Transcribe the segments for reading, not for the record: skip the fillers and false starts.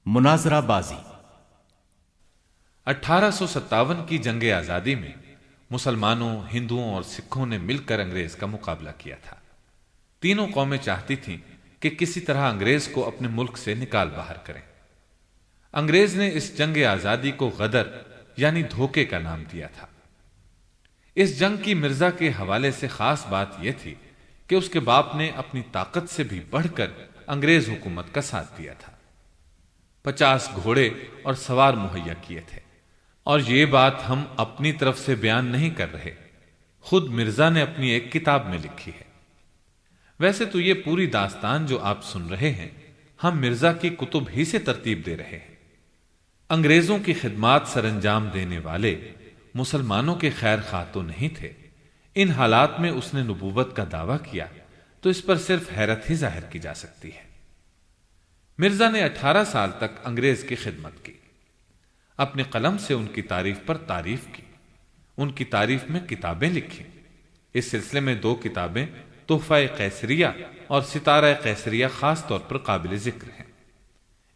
مناظرہ بازی 1857 کی جنگ آزادی میں مسلمانوں، ہندوؤں اور سکھوں نے مل کر انگریز کا مقابلہ کیا تھا۔ تینوں قومیں چاہتی تھیں کہ کسی طرح انگریز کو اپنے ملک سے نکال باہر کریں۔ انگریز نے اس جنگ آزادی کو غدر یعنی دھوکے کا نام دیا تھا۔ اس جنگ کی مرزا کے حوالے سے خاص بات یہ تھی کہ اس کے باپ نے اپنی طاقت سے بھی بڑھ کر انگریز حکومت کا ساتھ دیا تھا۔ 50 گھوڑے اور سوار مہیا کیے تھے، اور یہ بات ہم اپنی طرف سے بیان نہیں کر رہے، خود مرزا نے اپنی ایک کتاب میں لکھی ہے۔ ویسے تو یہ پوری داستان جو آپ سن رہے ہیں ہم مرزا کی کتب ہی سے ترتیب دے رہے ہیں۔ انگریزوں کی خدمات سر انجام دینے والے مسلمانوں کے خیر خواہ تو نہیں تھے۔ ان حالات میں اس نے نبوت کا دعویٰ کیا تو اس پر صرف حیرت ہی ظاہر کی جا سکتی ہے۔ مرزا نے 18 سال تک انگریز کی خدمت کی، اپنے قلم سے ان کی تعریف پر تعریف کی، ان کی تعریف میں کتابیں لکھی۔ اس سلسلے میں 2 کتابیں تحفہ قیصریہ اور ستارہ قیصریہ خاص طور پر قابل ذکر ہیں۔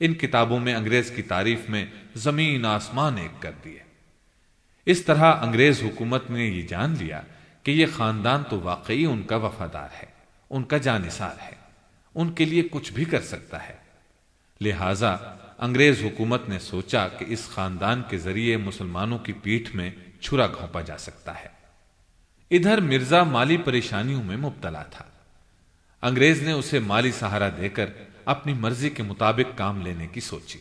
ان کتابوں میں انگریز کی تعریف میں زمین آسمان ایک کر دیے۔ اس طرح انگریز حکومت نے یہ جان لیا کہ یہ خاندان تو واقعی ان کا وفادار ہے، ان کا جانثار ہے، ان کے لیے کچھ بھی کر سکتا ہے۔ لہذا انگریز حکومت نے سوچا کہ اس خاندان کے ذریعے مسلمانوں کی پیٹھ میں چھرا گھونپا جا سکتا ہے۔ ادھر مرزا مالی پریشانیوں میں مبتلا تھا۔ انگریز نے اسے مالی سہارا دے کر اپنی مرضی کے مطابق کام لینے کی سوچی،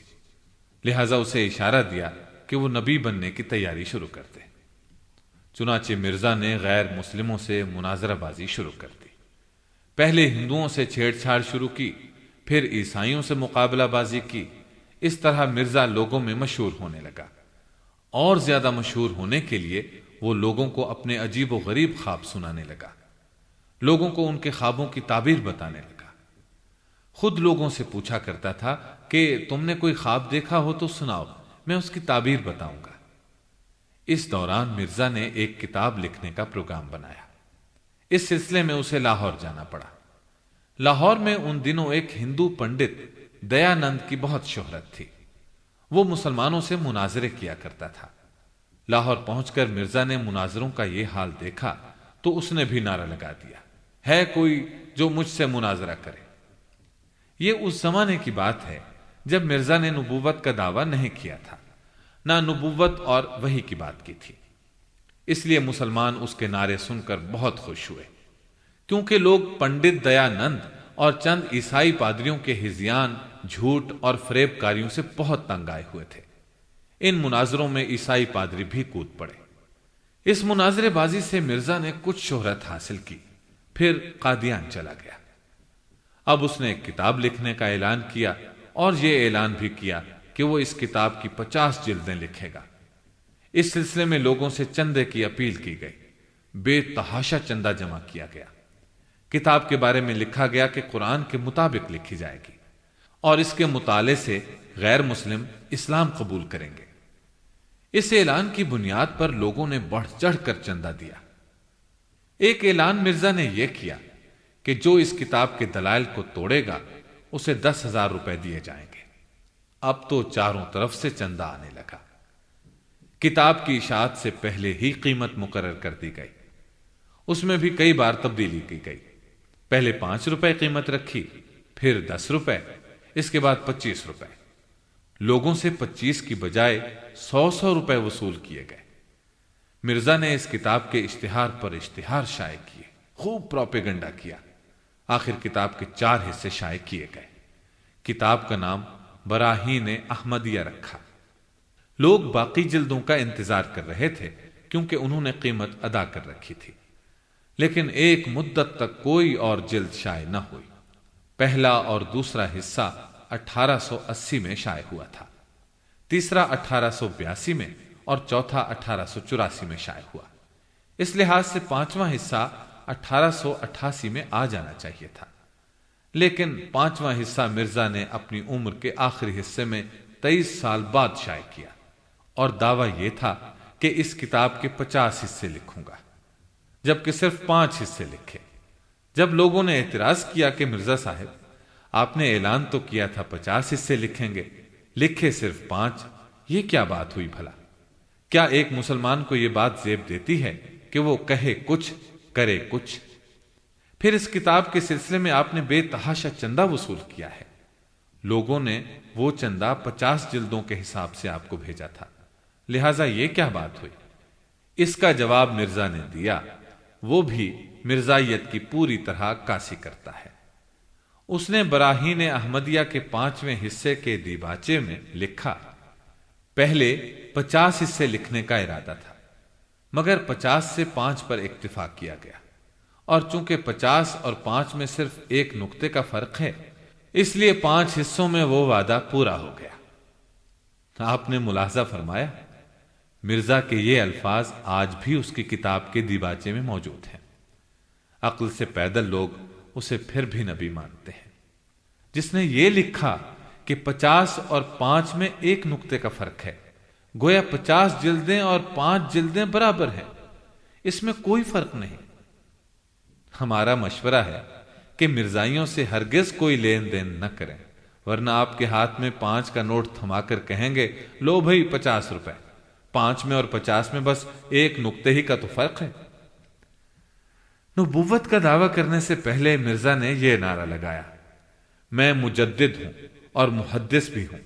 لہذا اسے اشارہ دیا کہ وہ نبی بننے کی تیاری شروع کر دے۔ چنانچہ مرزا نے غیر مسلموں سے مناظرہ بازی شروع کر دی۔ پہلے ہندوؤں سے چھیڑ چھاڑ شروع کی، پھر عیسائیوں سے مقابلہ بازی کی۔ اس طرح مرزا لوگوں میں مشہور ہونے لگا، اور زیادہ مشہور ہونے کے لیے وہ لوگوں کو اپنے عجیب و غریب خواب سنانے لگا، لوگوں کو ان کے خوابوں کی تعبیر بتانے لگا۔ خود لوگوں سے پوچھا کرتا تھا کہ تم نے کوئی خواب دیکھا ہو تو سناؤ، میں اس کی تعبیر بتاؤں گا۔ اس دوران مرزا نے ایک کتاب لکھنے کا پروگرام بنایا۔ اس سلسلے میں اسے لاہور جانا پڑا۔ لاہور میں ان دنوں ایک ہندو پنڈت دیانند کی بہت شہرت تھی۔ وہ مسلمانوں سے مناظرے کیا کرتا تھا۔ لاہور پہنچ کر مرزا نے مناظروں کا یہ حال دیکھا تو اس نے بھی نعرہ لگا دیا، ہے کوئی جو مجھ سے مناظرہ کرے۔ یہ اس زمانے کی بات ہے جب مرزا نے نبوت کا دعویٰ نہیں کیا تھا، نہ نبوت اور وحی کی بات کی تھی۔ اس لیے مسلمان اس کے نعرے سن کر بہت خوش ہوئے، کیونکہ لوگ پنڈت دیانند اور چند عیسائی پادریوں کے ہذیان، جھوٹ اور فریب کاریوں سے بہت تنگ آئے ہوئے تھے۔ ان مناظروں میں عیسائی پادری بھی کود پڑے۔ اس مناظرے بازی سے مرزا نے کچھ شہرت حاصل کی، پھر قادیان چلا گیا۔ اب اس نے ایک کتاب لکھنے کا اعلان کیا، اور یہ اعلان بھی کیا کہ وہ اس کتاب کی 50 جلدیں لکھے گا۔ اس سلسلے میں لوگوں سے چندے کی اپیل کی گئی، بے تحاشا چندہ جمع کیا گیا۔ کتاب کے بارے میں لکھا گیا کہ قرآن کے مطابق لکھی جائے گی، اور اس کے مطالعے سے غیر مسلم اسلام قبول کریں گے۔ اس اعلان کی بنیاد پر لوگوں نے بڑھ چڑھ کر چندہ دیا۔ ایک اعلان مرزا نے یہ کیا کہ جو اس کتاب کے دلائل کو توڑے گا اسے 10,000 روپے دیے جائیں گے۔ اب تو چاروں طرف سے چندہ آنے لگا۔ کتاب کی اشاعت سے پہلے ہی قیمت مقرر کر دی گئی۔ اس میں بھی کئی بار تبدیلی کی گئی۔ پہلے 5 روپے قیمت رکھی، پھر 10 روپے، اس کے بعد 25 روپے۔ لوگوں سے 25 کی بجائے 100 روپے وصول کیے گئے۔ مرزا نے اس کتاب کے اشتہار پر اشتہار شائع کیے، خوب پروپیگنڈا کیا۔ آخر کتاب کے 4 حصے شائع کیے گئے۔ کتاب کا نام براہین احمدیہ رکھا۔ لوگ باقی جلدوں کا انتظار کر رہے تھے کیونکہ انہوں نے قیمت ادا کر رکھی تھی، لیکن ایک مدت تک کوئی اور جلد شائع نہ ہوئی۔ پہلا اور دوسرا حصہ 1880 میں شائع ہوا تھا، تیسرا 1882 میں اور چوتھا 1884 میں شائع ہوا۔ اس لحاظ سے 5واں حصہ 1888 میں آ جانا چاہیے تھا، لیکن 5واں حصہ مرزا نے اپنی عمر کے آخری حصے میں 23 سال بعد شائع کیا، اور دعویٰ یہ تھا کہ اس کتاب کے 50 حصے لکھوں گا، جبکہ صرف 5 حصے لکھے۔ جب لوگوں نے اعتراض کیا کہ مرزا صاحب آپ نے اعلان تو کیا تھا 50 حصے لکھیں گے، لکھے صرف 5، یہ کیا بات ہوئی بھلا؟ کیا ایک مسلمان کو یہ بات زیب دیتی ہے کہ وہ کہے کچھ کرے کچھ؟ پھر اس کتاب کے سلسلے میں آپ نے بے تحاشا چندہ وصول کیا ہے۔ لوگوں نے وہ چندہ 50 جلدوں کے حساب سے آپ کو بھیجا تھا، لہذا یہ کیا بات ہوئی؟ اس کا جواب مرزا نے دیا، وہ بھی مرزائیت کی پوری طرح عکاسی کرتا ہے۔ اس نے براہین احمدیہ کے 5ویں حصے کے دیباچے میں لکھا، پہلے 50 حصے لکھنے کا ارادہ تھا، مگر 50 سے 5 پر اکتفا کیا گیا، اور چونکہ 50 اور 5 میں صرف ایک نقطے کا فرق ہے، اس لیے 5 حصوں میں وہ وعدہ پورا ہو گیا۔ آپ نے ملاحظہ فرمایا، مرزا کے یہ الفاظ آج بھی اس کی کتاب کے دیباچے میں موجود ہیں۔ عقل سے پیدل لوگ اسے پھر بھی نبی مانتے ہیں۔ جس نے یہ لکھا کہ 50 اور 5 میں ایک نقطے کا فرق ہے، گویا 50 جلدیں اور 5 جلدیں برابر ہیں، اس میں کوئی فرق نہیں۔ ہمارا مشورہ ہے کہ مرزائیوں سے ہرگز کوئی لین دین نہ کریں، ورنہ آپ کے ہاتھ میں 5 کا نوٹ تھما کر کہیں گے، لو بھائی 50 روپے، 5 میں اور 50 میں بس ایک نقطے ہی کا تو فرق ہے۔ نبوت کا دعویٰ کرنے سے پہلے مرزا نے یہ نعرہ لگایا، میں مجدد ہوں اور محدث بھی ہوں۔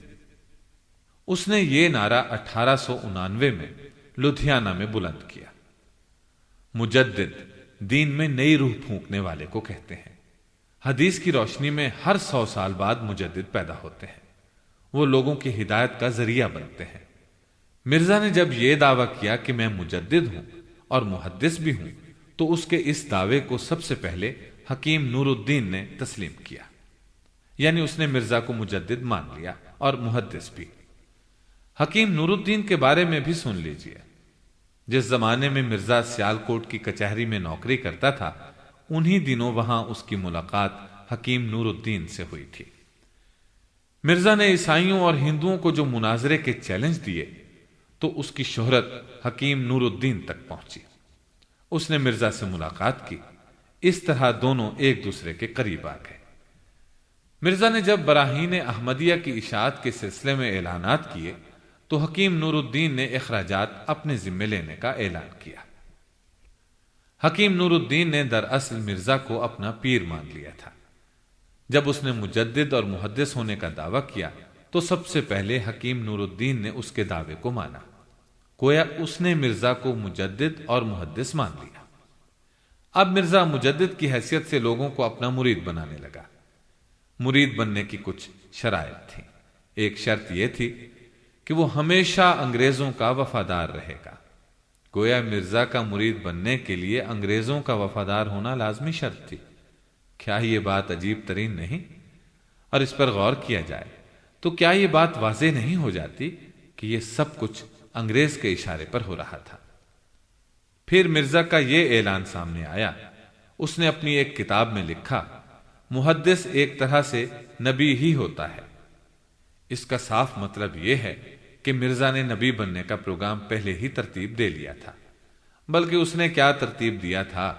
اس نے یہ نعرہ 1899 میں لدھیانہ میں بلند کیا۔ مجدد دین میں نئی روح پھونکنے والے کو کہتے ہیں۔ حدیث کی روشنی میں ہر 100 سال بعد مجدد پیدا ہوتے ہیں، وہ لوگوں کی ہدایت کا ذریعہ بنتے ہیں۔ مرزا نے جب یہ دعویٰ کیا کہ میں مجدد ہوں اور محدث بھی ہوں، تو اس کے اس دعوے کو سب سے پہلے حکیم نور الدین نے تسلیم کیا، یعنی اس نے مرزا کو مجدد مان لیا اور محدث بھی۔ حکیم نور الدین کے بارے میں بھی سن لیجئے۔ جس زمانے میں مرزا سیالکوٹ کی کچہری میں نوکری کرتا تھا، انہی دنوں وہاں اس کی ملاقات حکیم نور الدین سے ہوئی تھی۔ مرزا نے عیسائیوں اور ہندوؤں کو جو مناظرے کے چیلنج دیے، تو اس کی شہرت حکیم نور الدین تک پہنچی۔ اس نے مرزا سے ملاقات کی، اس طرح دونوں ایک دوسرے کے قریب آ گئے۔ مرزا نے جب براہین احمدیہ کی اشاعت کے سلسلے میں اعلانات کیے، تو حکیم نور الدین نے اخراجات اپنے ذمے لینے کا اعلان کیا۔ حکیم نور الدین نے دراصل مرزا کو اپنا پیر مان لیا تھا۔ جب اس نے مجدد اور محدث ہونے کا دعویٰ کیا، تو سب سے پہلے حکیم نور الدین نے اس کے دعوے کو مانا، گویا اس نے مرزا کو مجدد اور محدث مان لیا۔ اب مرزا مجدد کی حیثیت سے لوگوں کو اپنا مرید بنانے لگا۔ مرید بننے کی کچھ شرائط تھیں۔ ایک شرط یہ تھی کہ وہ ہمیشہ انگریزوں کا وفادار رہے گا۔ گویا مرزا کا مرید بننے کے لیے انگریزوں کا وفادار ہونا لازمی شرط تھی۔ کیا یہ بات عجیب ترین نہیں؟ اور اس پر غور کیا جائے تو کیا یہ بات واضح نہیں ہو جاتی کہ یہ سب کچھ انگریز کے اشارے پر ہو رہا تھا؟ پھر مرزا کا یہ اعلان سامنے آیا۔ اس نے اپنی ایک کتاب میں لکھا، محدث ایک طرح سے نبی ہی ہوتا ہے۔ اس کا صاف مطلب یہ ہے کہ مرزا نے نبی بننے کا پروگرام پہلے ہی ترتیب دے لیا تھا۔ بلکہ اس نے کیا ترتیب دیا تھا،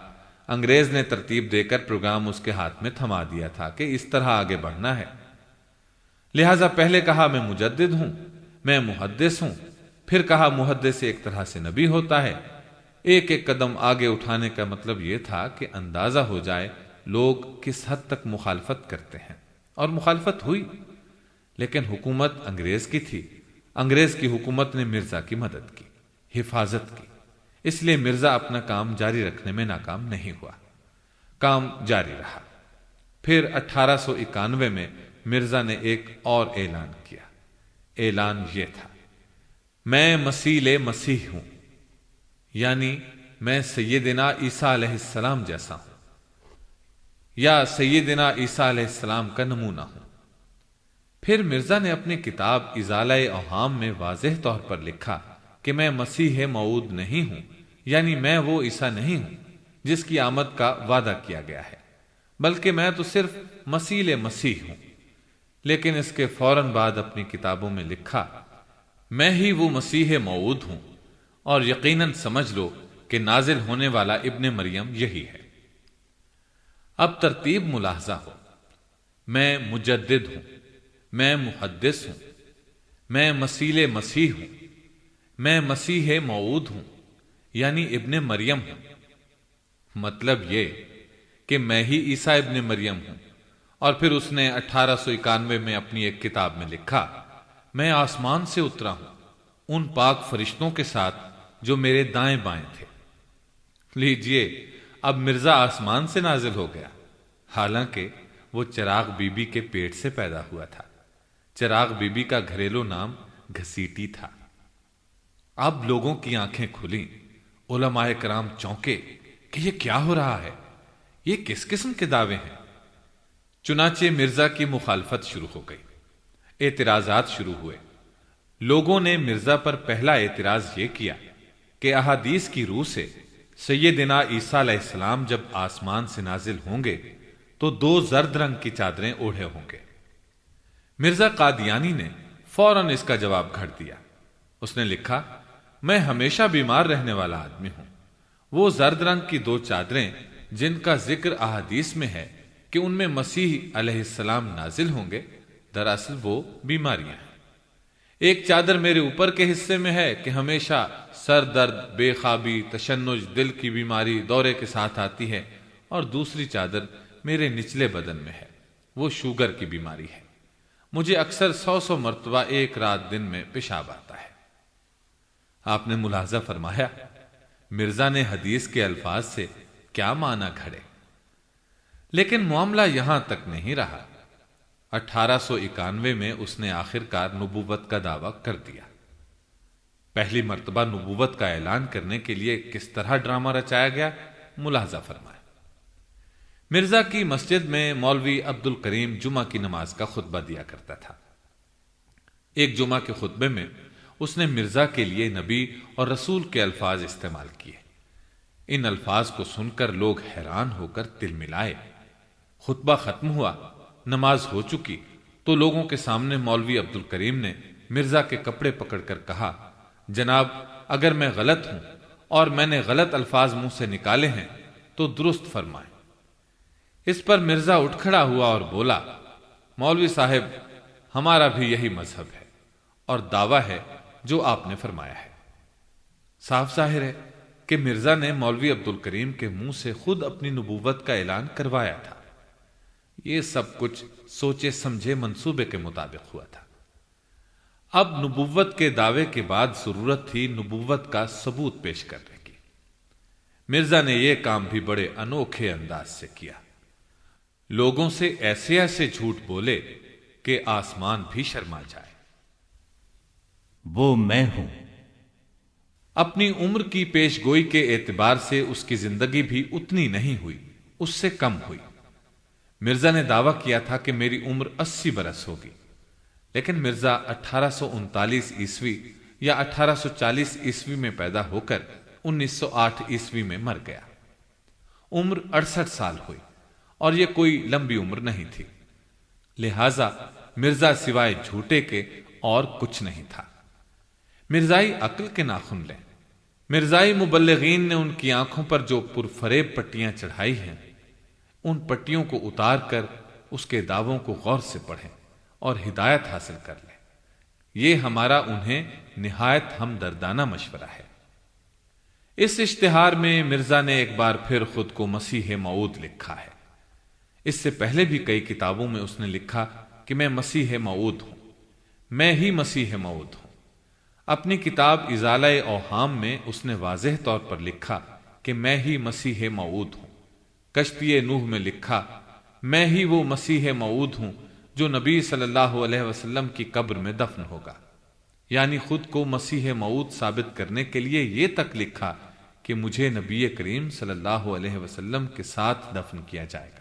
انگریز نے ترتیب دے کر پروگرام اس کے ہاتھ میں تھما دیا تھا کہ اس طرح آگے بڑھنا ہے۔ لہذا پہلے کہا میں مجدد ہوں، میں محدث ہوں، پھر کہا محدث ایک طرح سے نبی ہوتا ہے۔ ایک ایک قدم آگے اٹھانے کا مطلب یہ تھا کہ اندازہ ہو جائے لوگ کس حد تک مخالفت کرتے ہیں، اور مخالفت ہوئی، لیکن حکومت انگریز کی تھی۔ انگریز کی حکومت نے مرزا کی مدد کی، حفاظت کی، اس لیے مرزا اپنا کام جاری رکھنے میں ناکام نہیں ہوا، کام جاری رہا۔ پھر 1891 میں مرزا نے ایک اور اعلان کیا۔ اعلان یہ تھا، میں مسیح مسیح ہوں، یعنی میں سیدنا عیسیٰ علیہ السلام جیسا ہوں، یا سیدنا عیسیٰ علیہ السلام کا نمونہ ہوں۔ پھر مرزا نے اپنی کتاب ازالہ اوہام میں واضح طور پر لکھا کہ میں مسیح موعود نہیں ہوں، یعنی میں وہ عیسیٰ نہیں ہوں جس کی آمد کا وعدہ کیا گیا ہے، بلکہ میں تو صرف مسیح مسیح ہوں۔ لیکن اس کے فوراً بعد اپنی کتابوں میں لکھا، میں ہی وہ مسیح موعود ہوں، اور یقیناً سمجھ لو کہ نازل ہونے والا ابن مریم یہی ہے۔ اب ترتیب ملاحظہ ہو، میں مجدد ہوں، میں محدث ہوں، میں مسیل مسیح ہوں، میں مسیح موعود ہوں، یعنی ابن مریم ہوں۔ مطلب یہ کہ میں ہی عیسیٰ ابن مریم ہوں۔ اور پھر اس نے 1891 میں اپنی ایک کتاب میں لکھا، میں آسمان سے اترا ہوں ان پاک فرشتوں کے ساتھ جو میرے دائیں بائیں تھے۔ لیجئے، اب مرزا آسمان سے نازل ہو گیا، حالانکہ وہ چراغ بی بی کے پیٹ سے پیدا ہوا تھا۔ چراغ بی بی کا گھریلو نام گھسیٹی تھا۔ اب لوگوں کی آنکھیں کھلیں، علماء کرام چونکے کہ یہ کیا ہو رہا ہے، یہ کس قسم کے دعوے ہیں۔ چنانچہ مرزا کی مخالفت شروع ہو گئی، اعتراضات شروع ہوئے۔ لوگوں نے مرزا پر پہلا اعتراض یہ کیا کہ احادیث کی روح سے سیدنا عیسیٰ علیہ السلام جب آسمان سے نازل ہوں گے تو 2 زرد رنگ کی چادریں اوڑھے ہوں گے۔ مرزا قادیانی نے فوراً اس کا جواب گھڑ دیا۔ اس نے لکھا، میں ہمیشہ بیمار رہنے والا آدمی ہوں۔ وہ زرد رنگ کی 2 چادریں جن کا ذکر احادیث میں ہے کہ ان میں مسیح علیہ السلام نازل ہوں گے، دراصل وہ بیماریاں ہیں۔ ایک چادر میرے اوپر کے حصے میں ہے کہ ہمیشہ سر درد، بے خوابی، تشنج، دل کی بیماری دورے کے ساتھ آتی ہے، اور دوسری چادر میرے نچلے بدن میں ہے، وہ شوگر کی بیماری ہے۔ مجھے اکثر 100 مرتبہ ایک رات دن میں پیشاب آتا ہے۔ آپ نے ملاحظہ فرمایا مرزا نے حدیث کے الفاظ سے کیا معنی گھڑے، لیکن معاملہ یہاں تک نہیں رہا۔ 1891 میں اس نے آخرکار نبوت کا دعویٰ کر دیا۔ پہلی مرتبہ نبوت کا اعلان کرنے کے لیے کس طرح ڈرامہ رچایا گیا، ملاحظہ فرمائے۔ مرزا کی مسجد میں مولوی عبد الکریم جمعہ کی نماز کا خطبہ دیا کرتا تھا۔ ایک جمعہ کے خطبے میں اس نے مرزا کے لیے نبی اور رسول کے الفاظ استعمال کیے۔ ان الفاظ کو سن کر لوگ حیران ہو کر تل ملائے۔ خطبہ ختم ہوا، نماز ہو چکی تو لوگوں کے سامنے مولوی عبد الکریم نے مرزا کے کپڑے پکڑ کر کہا، جناب، اگر میں غلط ہوں اور میں نے غلط الفاظ منہ سے نکالے ہیں تو درست فرمائیں۔ اس پر مرزا اٹھ کھڑا ہوا اور بولا، مولوی صاحب، ہمارا بھی یہی مذہب ہے اور دعویٰ ہے جو آپ نے فرمایا ہے۔ صاف ظاہر ہے کہ مرزا نے مولوی عبد الکریم کے منہ سے خود اپنی نبوت کا اعلان کروایا تھا۔ یہ سب کچھ سوچے سمجھے منصوبے کے مطابق ہوا تھا۔ اب نبوت کے دعوے کے بعد ضرورت تھی نبوت کا ثبوت پیش کرنے کی۔ مرزا نے یہ کام بھی بڑے انوکھے انداز سے کیا۔ لوگوں سے ایسے ایسے جھوٹ بولے کہ آسمان بھی شرما جائے۔ وہ میں ہوں۔ اپنی عمر کی پیش گوئی کے اعتبار سے اس کی زندگی بھی اتنی نہیں ہوئی، اس سے کم ہوئی۔ مرزا نے دعویٰ کیا تھا کہ میری عمر 80 برس ہوگی، لیکن مرزا 1839 عیسوی یا 1840 عیسوی میں پیدا ہو کر 1908 عیسوی میں مر گیا۔ عمر 68 سال ہوئی، اور یہ کوئی لمبی عمر نہیں تھی۔ لہذا مرزا سوائے جھوٹے کے اور کچھ نہیں تھا۔ مرزائی عقل کے ناخن لیں۔ مرزائی مبلغین نے ان کی آنکھوں پر جو پرفریب پٹیاں چڑھائی ہیں، ان پٹیوں کو اتار کر اس کے دعووں کو غور سے پڑھیں اور ہدایت حاصل کر لیں۔ یہ ہمارا انہیں نہایت ہمدردانہ مشورہ ہے۔ اس اشتہار میں مرزا نے ایک بار پھر خود کو مسیح موعود لکھا ہے۔ اس سے پہلے بھی کئی کتابوں میں اس نے لکھا کہ میں مسیح موعود ہوں، میں ہی مسیح موعود ہوں۔ اپنی کتاب ازالہ اوہام میں اس نے واضح طور پر لکھا کہ میں ہی مسیح موعود ہوں۔ کشتی نوح میں لکھا، میں ہی وہ مسیح موعود ہوں جو نبی صلی اللہ علیہ وسلم کی قبر میں دفن ہوگا۔ یعنی خود کو مسیح موعود ثابت کرنے کے لیے یہ تک لکھا کہ مجھے نبی کریم صلی اللہ علیہ وسلم کے ساتھ دفن کیا جائے گا۔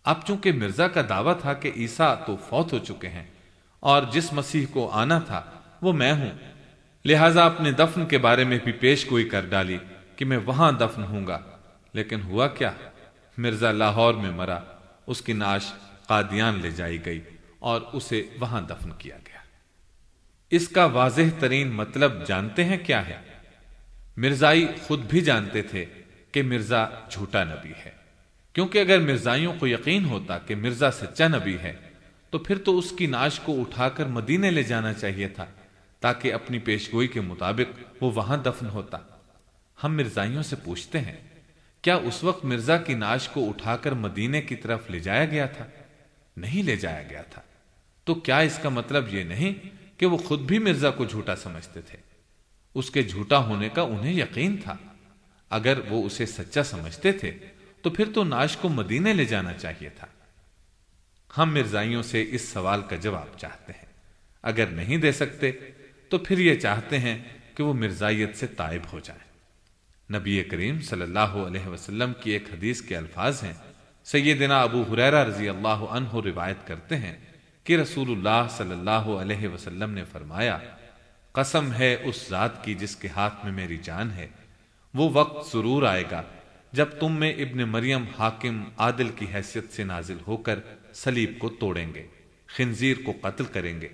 اب چونکہ مرزا کا دعویٰ تھا کہ عیسیٰ تو فوت ہو چکے ہیں اور جس مسیح کو آنا تھا وہ میں ہوں، لہذا اپنے دفن کے بارے میں بھی پیش گوئی کر ڈالی کہ میں وہاں دفن ہوں گا۔ لیکن ہوا کیا؟ مرزا لاہور میں مرا، اس کی نعش قادیان لے جائی گئی اور اسے وہاں دفن کیا گیا۔ اس کا واضح ترین مطلب جانتے ہیں کیا ہے؟ مرزائی خود بھی جانتے تھے کہ مرزا جھوٹا نبی ہے، کیونکہ اگر مرزائیوں کو یقین ہوتا کہ مرزا سچا نبی ہے تو پھر تو اس کی نعش کو اٹھا کر مدینے لے جانا چاہیے تھا تاکہ اپنی پیشگوئی کے مطابق وہ وہاں دفن ہوتا۔ ہم مرزائیوں سے پوچھتے ہیں، کیا اس وقت مرزا کی نعش کو اٹھا کر مدینے کی طرف لے جایا گیا تھا؟ نہیں لے جایا گیا تھا۔ تو کیا اس کا مطلب یہ نہیں کہ وہ خود بھی مرزا کو جھوٹا سمجھتے تھے؟ اس کے جھوٹا ہونے کا انہیں یقین تھا۔ اگر وہ اسے سچا سمجھتے تھے تو پھر تو نعش کو مدینے لے جانا چاہیے تھا۔ ہم مرزائیوں سے اس سوال کا جواب چاہتے ہیں، اگر نہیں دے سکتے تو پھر یہ چاہتے ہیں کہ وہ مرزائیت سے تائب ہو جائیں۔ نبی کریم صلی اللہ علیہ وسلم کی ایک حدیث کے الفاظ ہیں، سیدنا ابو ہریرہ رضی اللہ عنہ روایت کرتے ہیں کہ رسول اللہ صلی اللہ علیہ وسلم نے فرمایا، قسم ہے اس ذات کی جس کے ہاتھ میں میری جان ہے، وہ وقت ضرور آئے گا جب تم میں ابن مریم حاکم عادل کی حیثیت سے نازل ہو کر صلیب کو توڑیں گے، خنزیر کو قتل کریں گے،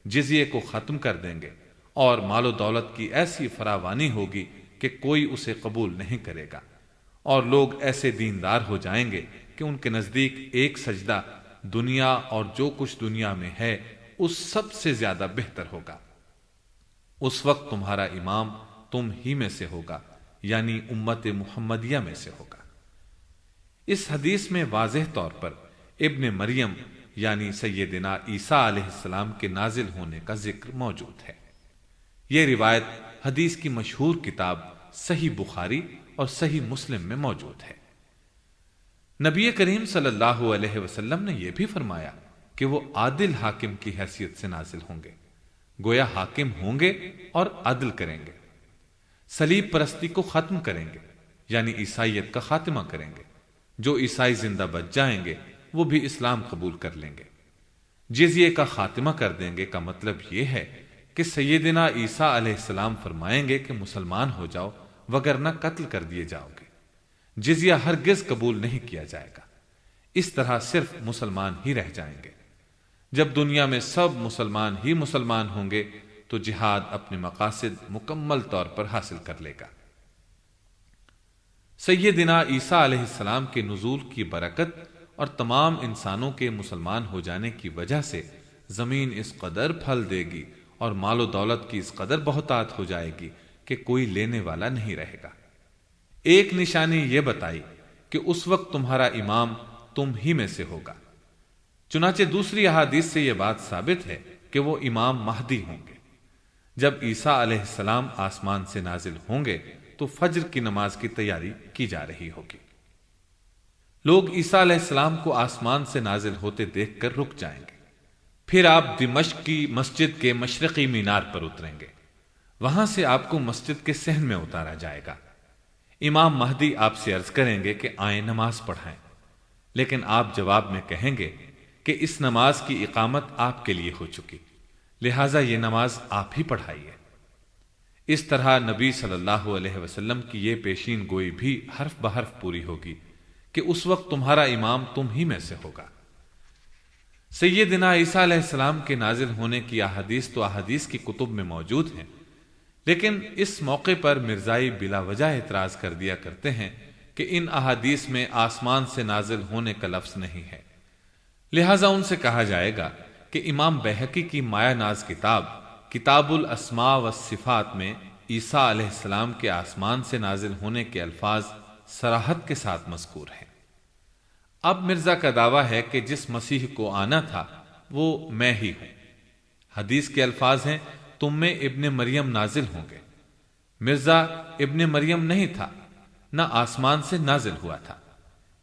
جزیے کو ختم کر دیں گے، اور مال و دولت کی ایسی فراوانی ہوگی کہ کوئی اسے قبول نہیں کرے گا، اور لوگ ایسے دیندار ہو جائیں گے کہ ان کے نزدیک ایک سجدہ دنیا اور جو کچھ دنیا میں ہے اس سب سے زیادہ بہتر ہوگا۔ اس وقت تمہارا امام تم ہی میں سے ہوگا، یعنی امت محمدیہ میں سے ہوگا۔ اس حدیث میں واضح طور پر ابن مریم یعنی سیدنا عیسیٰ علیہ السلام کے نازل ہونے کا ذکر موجود ہے۔ یہ روایت حدیث کی مشہور کتاب صحیح بخاری اور صحیح مسلم میں موجود ہے۔ نبی کریم صلی اللہ علیہ وسلم نے یہ بھی فرمایا کہ وہ عادل حاکم کی حیثیت سے نازل ہوں گے، گویا حاکم ہوں گے اور عدل کریں گے، صلیب پرستی کو ختم کریں گے، یعنی عیسائیت کا خاتمہ کریں گے۔ جو عیسائی زندہ بچ جائیں گے وہ بھی اسلام قبول کر لیں گے۔ جزیے کا خاتمہ کر دیں گے کا مطلب یہ ہے کہ سیدنا عیسیٰ علیہ السلام فرمائیں گے کہ مسلمان ہو جاؤ وگرنہ قتل کر دیے جاؤ گے۔ جزیہ ہرگز قبول نہیں کیا جائے گا۔ اس طرح صرف مسلمان ہی رہ جائیں گے۔ جب دنیا میں سب مسلمان ہی مسلمان ہوں گے تو جہاد اپنے مقاصد مکمل طور پر حاصل کر لے گا۔ سیدنا عیسیٰ علیہ السلام کے نزول کی برکت اور تمام انسانوں کے مسلمان ہو جانے کی وجہ سے زمین اس قدر پھل دے گی اور مال و دولت کی اس قدر بہتات ہو جائے گی کہ کوئی لینے والا نہیں رہے گا۔ ایک نشانی یہ بتائی کہ اس وقت تمہارا امام تم ہی میں سے ہوگا۔ چنانچہ دوسری احادیث سے یہ بات ثابت ہے کہ وہ امام مہدی ہوں گے۔ جب عیسیٰ علیہ السلام آسمان سے نازل ہوں گے تو فجر کی نماز کی تیاری کی جا رہی ہوگی۔ لوگ عیسیٰ علیہ السلام کو آسمان سے نازل ہوتے دیکھ کر رک جائیں گے۔ پھر آپ دمشق کی مسجد کے مشرقی مینار پر اتریں گے، وہاں سے آپ کو مسجد کے صحن میں اتارا جائے گا۔ امام مہدی آپ سے عرض کریں گے کہ آئیں نماز پڑھائیں، لیکن آپ جواب میں کہیں گے کہ اس نماز کی اقامت آپ کے لیے ہو چکی، لہٰذا یہ نماز آپ ہی پڑھائیے۔ اس طرح نبی صلی اللہ علیہ وسلم کی یہ پیشین گوئی بھی حرف بحرف پوری ہوگی کہ اس وقت تمہارا امام تم ہی میں سے ہوگا۔ سیدنا عیسیٰ علیہ السلام کے نازل ہونے کی احادیث تو احادیث کی کتب میں موجود ہیں، لیکن اس موقع پر مرزائی بلا وجہ اعتراض کر دیا کرتے ہیں کہ ان احادیث میں آسمان سے نازل ہونے کا لفظ نہیں ہے۔ لہٰذا ان سے کہا جائے گا کہ امام بہقی کی مایہ ناز کتاب الاسماء والصفات میں عیسیٰ علیہ السلام کے آسمان سے نازل ہونے کے الفاظ صراحت کے ساتھ مذکور ہیں۔ اب مرزا کا دعویٰ ہے کہ جس مسیح کو آنا تھا وہ میں ہی ہوں۔ حدیث کے الفاظ ہیں، تم میں ابن مریم نازل ہوں گے۔ مرزا ابن مریم نہیں تھا، نہ آسمان سے نازل ہوا تھا۔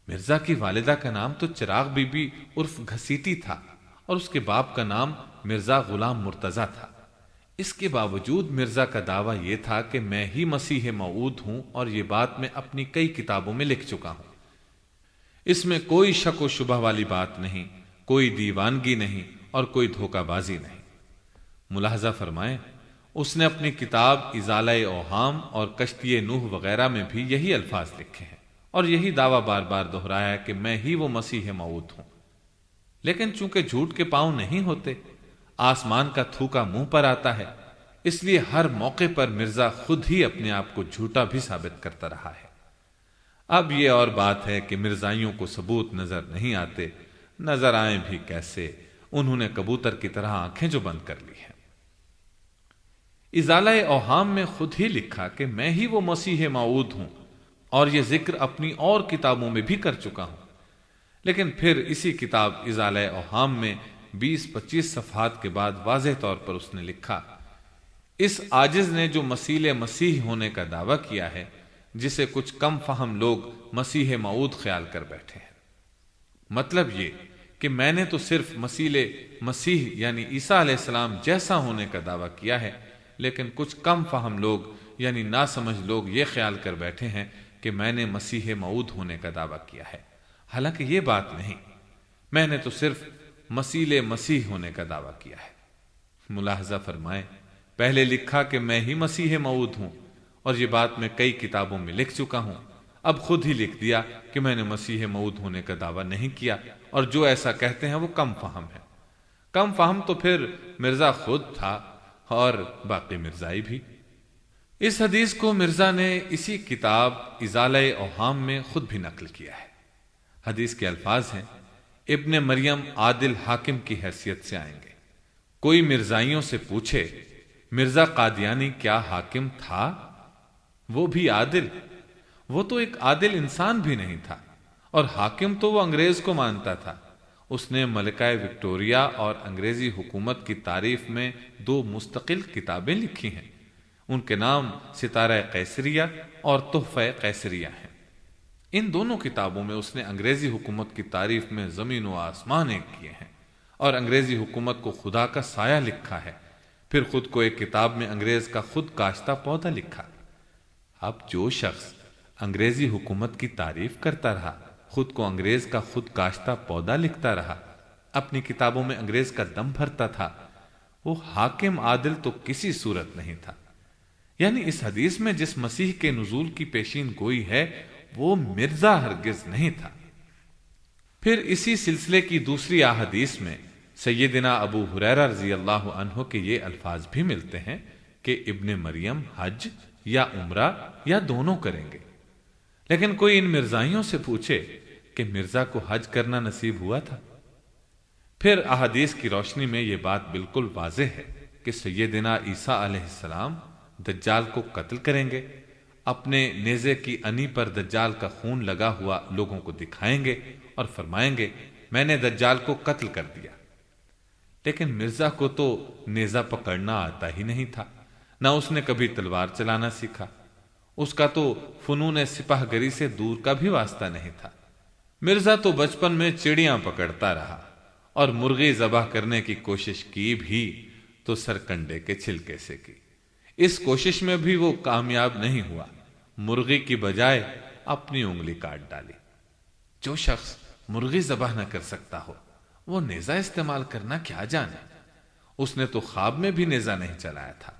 مرزا کی والدہ کا نام تو چراغ بی بی عرف گھسیٹی تھا اور اس کے باپ کا نام مرزا غلام مرتضیٰ تھا۔ اس کے باوجود مرزا کا دعویٰ یہ تھا کہ میں ہی مسیح موعود ہوں، اور یہ بات میں اپنی کئی کتابوں میں لکھ چکا ہوں۔ اس میں کوئی شک و شبہ والی بات نہیں، کوئی دیوانگی نہیں اور کوئی دھوکہ بازی نہیں۔ ملاحظہ فرمائیں، اس نے اپنی کتاب ازالہ اوہام اور کشتی نوح وغیرہ میں بھی یہی الفاظ لکھے ہیں اور یہی دعویٰ بار بار دہرایا ہے کہ میں ہی وہ مسیح موعود ہوں۔ لیکن چونکہ جھوٹ کے پاؤں نہیں ہوتے، آسمان کا تھوکا منہ پر آتا ہے، اس لیے ہر موقع پر مرزا خود ہی اپنے آپ کو جھوٹا بھی ثابت کرتا رہا ہے۔ اب یہ اور بات ہے کہ مرزائیوں کو ثبوت نظر نہیں آتے، نظر آئیں بھی کیسے، انہوں نے کبوتر کی طرح آنکھیں جو بند کر لی ہیں۔ ازالہ اوہام میں خود ہی لکھا کہ میں ہی وہ مسیح موعود ہوں، اور یہ ذکر اپنی اور کتابوں میں بھی کر چکا ہوں۔ لیکن پھر اسی کتاب ازالہ اوہام میں 20-25 صفحات کے بعد واضح طور پر اس نے لکھا، اس عاجز نے جو مسیح ہونے کا دعویٰ کیا ہے، جسے کچھ کم فہم لوگ مسیح موعود خیال کر بیٹھے ہیں۔ مطلب یہ کہ میں نے تو صرف مسیح یعنی عیسیٰ علیہ السلام جیسا ہونے کا دعویٰ کیا ہے، لیکن کچھ کم فہم لوگ یعنی ناسمجھ لوگ یہ خیال کر بیٹھے ہیں کہ میں نے مسیح موعود ہونے کا دعویٰ کیا ہے، حالانکہ یہ بات نہیں، میں نے تو صرف مسیح ہونے کا دعویٰ کیا ہے۔ ملاحظہ فرمائیں، پہلے لکھا کہ میں ہی مسیح موعود ہوں، اور یہ بات میں کئی کتابوں میں لکھ چکا ہوں، اب خود ہی لکھ دیا کہ میں نے مسیح موعود ہونے کا دعویٰ نہیں کیا، اور جو ایسا کہتے ہیں وہ کم فہم ہے۔ کم فہم تو پھر مرزا خود تھا اور باقی مرزائی بھی۔ اس حدیث کو مرزا نے اسی کتاب ازالہ اوہام میں خود بھی نقل کیا ہے۔ حدیث کے الفاظ ہیں، ابن مریم عادل حاکم کی حیثیت سے آئیں گے۔ کوئی مرزائیوں سے پوچھے، مرزا قادیانی کیا حاکم تھا؟ وہ بھی عادل؟ وہ تو ایک عادل انسان بھی نہیں تھا، اور حاکم تو وہ انگریز کو مانتا تھا۔ اس نے ملکہ وکٹوریہ اور انگریزی حکومت کی تعریف میں 2 مستقل کتابیں لکھی ہیں، ان کے نام ستارہ قیصریہ اور تحفہ قیصریہ ہیں۔ ان دونوں کتابوں میں اس نے انگریزی حکومت کی تعریف میں زمین و آسمان ایک کیے ہیں، اور انگریزی حکومت کو خدا کا سایہ لکھا ہے، پھر خود کو ایک کتاب میں انگریز کا خود کاشتہ پودا لکھا۔ اب جو شخص انگریزی حکومت کی تعریف کرتا رہا، خود کو انگریز کا خود کاشتہ پودا لکھتا رہا، اپنی کتابوں میں انگریز کا دم بھرتا تھا، وہ حاکم عادل تو کسی صورت نہیں تھا۔ یعنی اس حدیث میں جس مسیح کے نزول کی پیشین گوئی ہے، وہ مرزا ہرگز نہیں تھا۔ پھر اسی سلسلے کی دوسری احادیث میں سیدنا ابو ہریرہ رضی اللہ عنہ کے یہ الفاظ بھی ملتے ہیں کہ ابن مریم حج یا عمرہ یا دونوں کریں گے۔ لیکن کوئی ان مرزائیوں سے پوچھے کہ مرزا کو حج کرنا نصیب ہوا تھا؟ پھر احادیث کی روشنی میں یہ بات بالکل واضح ہے کہ سیدنا عیسیٰ علیہ السلام دجال کو قتل کریں گے، اپنے نیزے کی انی پر دجال کا خون لگا ہوا لوگوں کو دکھائیں گے اور فرمائیں گے میں نے دجال کو قتل کر دیا۔ لیکن مرزا کو تو نیزہ پکڑنا آتا ہی نہیں تھا، نہ اس نے کبھی تلوار چلانا سیکھا، اس کا تو فنون سپاہ گری سے دور کا بھی واسطہ نہیں تھا۔ مرزا تو بچپن میں چڑیاں پکڑتا رہا، اور مرغی ذبح کرنے کی کوشش کی بھی تو سرکنڈے کے چھلکے سے کی۔ اس کوشش میں بھی وہ کامیاب نہیں ہوا، مرغی کی بجائے اپنی انگلی کاٹ ڈالی۔ جو شخص مرغی ذبح نہ کر سکتا ہو، وہ نیزہ استعمال کرنا کیا جانے؟ اس نے تو خواب میں بھی نیزہ نہیں چلایا تھا۔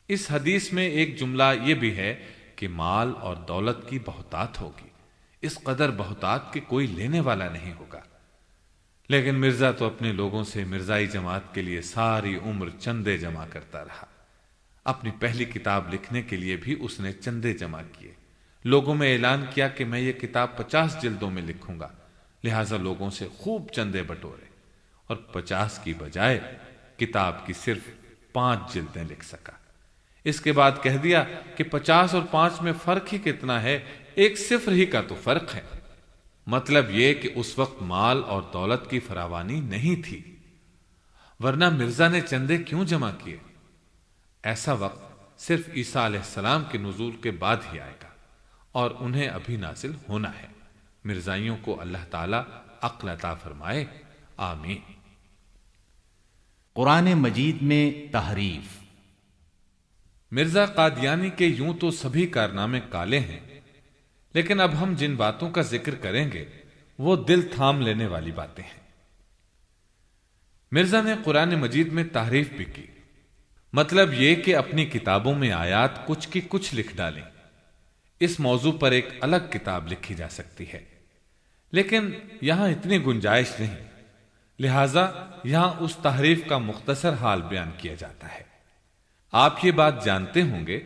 اس حدیث میں ایک جملہ یہ بھی ہے کہ مال اور دولت کی بہتات ہوگی، اس قدر بہتات کہ کوئی لینے والا نہیں ہوگا۔ لیکن مرزا تو اپنے لوگوں سے مرزائی جماعت کے لیے ساری عمر چندے جمع کرتا رہا۔ اپنی پہلی کتاب لکھنے کے لیے بھی اس نے چندے جمع کیے، لوگوں میں اعلان کیا کہ میں یہ کتاب 50 جلدوں میں لکھوں گا، لہٰذا لوگوں سے خوب چندے بٹورے، اور 50 کی بجائے کتاب کی صرف 5 جلدیں لکھ سکا۔ اس کے بعد کہہ دیا کہ 50 اور 5 میں فرق ہی کتنا ہے، 1 صفر ہی کا تو فرق ہے۔ مطلب یہ کہ اس وقت مال اور دولت کی فراوانی نہیں تھی، ورنہ مرزا نے چندے کیوں جمع کیے؟ ایسا وقت صرف عیسیٰ علیہ السلام کے نزول کے بعد ہی آئے گا، اور انہیں ابھی نازل ہونا ہے۔ مرزائیوں کو اللہ تعالی عقل عطا فرمائے، آمین۔ قرآن مجید میں تحریف۔ مرزا قادیانی کے یوں تو سبھی کارنامے کالے ہیں، لیکن اب ہم جن باتوں کا ذکر کریں گے وہ دل تھام لینے والی باتیں ہیں۔ مرزا نے قرآن مجید میں تحریف بھی کی، مطلب یہ کہ اپنی کتابوں میں آیات کچھ کی کچھ لکھ ڈالیں۔ اس موضوع پر ایک الگ کتاب لکھی جا سکتی ہے، لیکن یہاں اتنی گنجائش نہیں، لہذا یہاں اس تحریف کا مختصر حال بیان کیا جاتا ہے۔ آپ یہ بات جانتے ہوں گے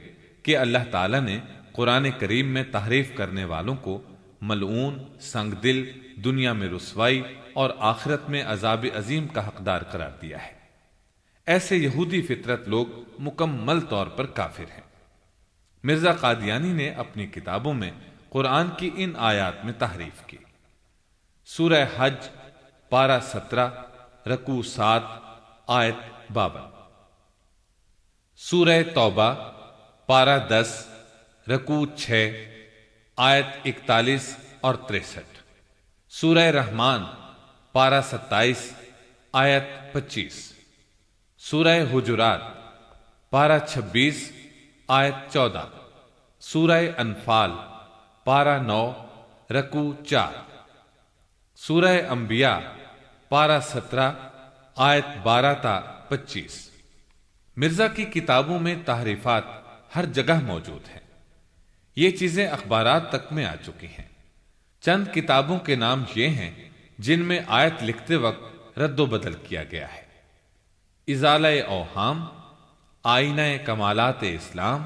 کہ اللہ تعالیٰ نے قرآن کریم میں تحریف کرنے والوں کو ملعون، سنگ دل، دنیا میں رسوائی اور آخرت میں عذاب عظیم کا حقدار قرار دیا ہے۔ ایسے یہودی فطرت لوگ مکمل طور پر کافر ہیں۔ مرزا قادیانی نے اپنی کتابوں میں قرآن کی ان آیات میں تحریف کی۔ سورہ حج پارہ 17 رکوع 7 آیت 52، سورہ توبہ پارہ 10 رکوع 6 آیت 41 اور 63، سورہ رحمان پارہ 27 آیت 25، سورہ حجرات پارہ 26 آیت 14، سورہ انفال پارہ 9 رکوع 4، سورہ انبیاء پارہ 17 آیت 12 تا 25۔ مرزا کی کتابوں میں تحریفات ہر جگہ موجود ہیں۔ یہ چیزیں اخبارات تک میں آ چکی ہیں۔ چند کتابوں کے نام یہ ہیں جن میں آیت لکھتے وقت رد و بدل کیا گیا ہے: ازالہ اوہام، آئینہ کمالات اسلام،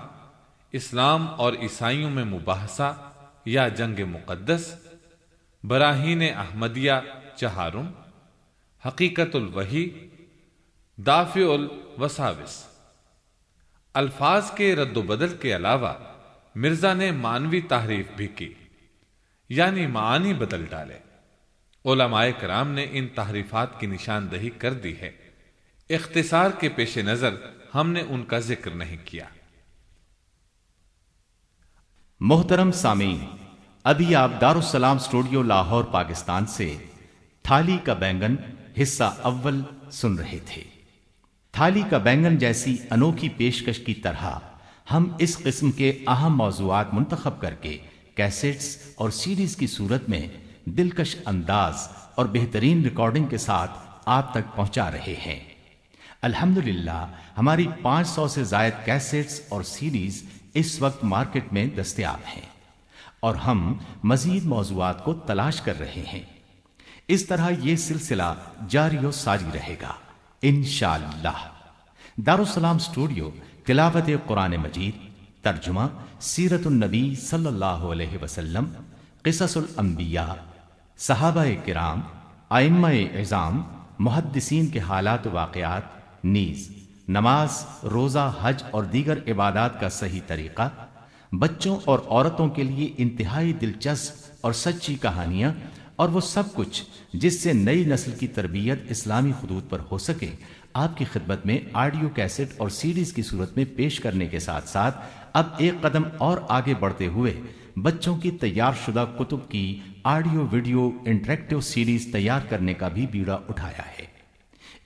اسلام اور عیسائیوں میں مباحثہ یا جنگ مقدس، براہین احمدیہ چہارم، حقیقت الوحی، دافع الوساوس۔ الفاظ کے رد و بدل کے علاوہ مرزا نے معنوی تحریف بھی کی، یعنی معانی بدل ڈالے۔ علماء کرام نے ان تحریفات کی نشاندہی کر دی ہے، اختصار کے پیش نظر ہم نے ان کا ذکر نہیں کیا۔ محترم سامعین، ابھی آپ دارالسلام اسٹوڈیو لاہور پاکستان سے تھالی کا بینگن حصہ اول سن رہے تھے۔ تھالی کا بینگن جیسی انوکھی پیشکش کی طرح ہم اس قسم کے اہم موضوعات منتخب کر کے کیسٹس اور سیڈیز کی صورت میں دلکش انداز اور بہترین ریکارڈنگ کے ساتھ آپ تک پہنچا رہے ہیں۔ الحمدللہ ہماری 500 سے زائد کیسٹس اور سیڈیز اس وقت مارکیٹ میں دستیاب ہیں اور ہم مزید موضوعات کو تلاش کر رہے ہیں۔ اس طرح یہ سلسلہ جاری و ساری رہے گا انشاءاللہ۔ دارالسلام اسٹوڈیو تلاوت قرآن مجید، ترجمہ سیرت النبی صلی اللہ علیہ وسلم، قصص الانبیاء، صحابہ کرام، ائمہ اعظام، محدثین کے حالات و واقعات، نیز نماز، روزہ، حج اور دیگر عبادات کا صحیح طریقہ، بچوں اور عورتوں کے لیے انتہائی دلچسپ اور سچی کہانیاں، اور وہ سب کچھ جس سے نئی نسل کی تربیت اسلامی خطوط پر ہو سکے، آپ کی خدمت میں آڈیو کیسٹ اور سیڈیز کی صورت میں پیش کرنے کے ساتھ ساتھ اب ایک قدم اور آگے بڑھتے ہوئے بچوں کی تیار شدہ کتب کی آڈیو ویڈیو انٹریکٹیو سیڈیز تیار کرنے کا بھی بیڑا اٹھایا ہے۔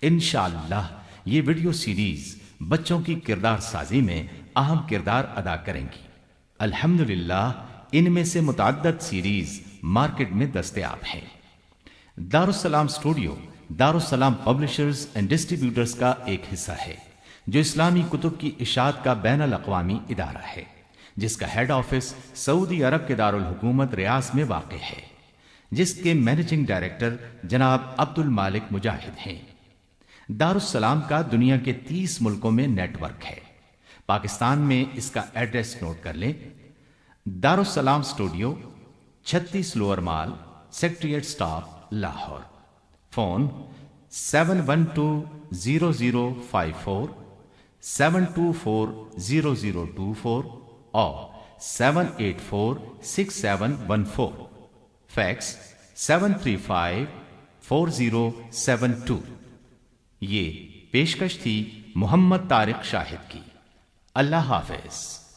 انشاءاللہ یہ ویڈیو سیریز بچوں کی کردار سازی میں اہم کردار ادا کریں گی۔ الحمدللہ ان میں سے متعدد سیریز مارکیٹ میں دستیاب ہیں۔ دارالسلام اسٹوڈیو دارالسلام پبلشرز اینڈ ڈسٹریبیوٹرز کا ایک حصہ ہے جو اسلامی کتب کی اشاعت کا بین الاقوامی ادارہ ہے، جس کا ہیڈ آفس سعودی عرب کے دارالحکومت ریاض میں واقع ہے، جس کے مینیجنگ ڈائریکٹر جناب عبد المالک مجاہد ہیں۔ دارالسلام کا دنیا کے 30 ملکوں میں نیٹ ورک ہے۔ پاکستان میں اس کا ایڈریس نوٹ کر لیں: دارالسلام اسٹوڈیو 36 لوور مال، سیکریٹریٹ اسٹاف، لاہور۔ فون 71200054 7240024 اور 7846714۔ فیکس 7354072۔ یہ پیشکش تھی محمد طارق شاہد کی۔ اللہ حافظ۔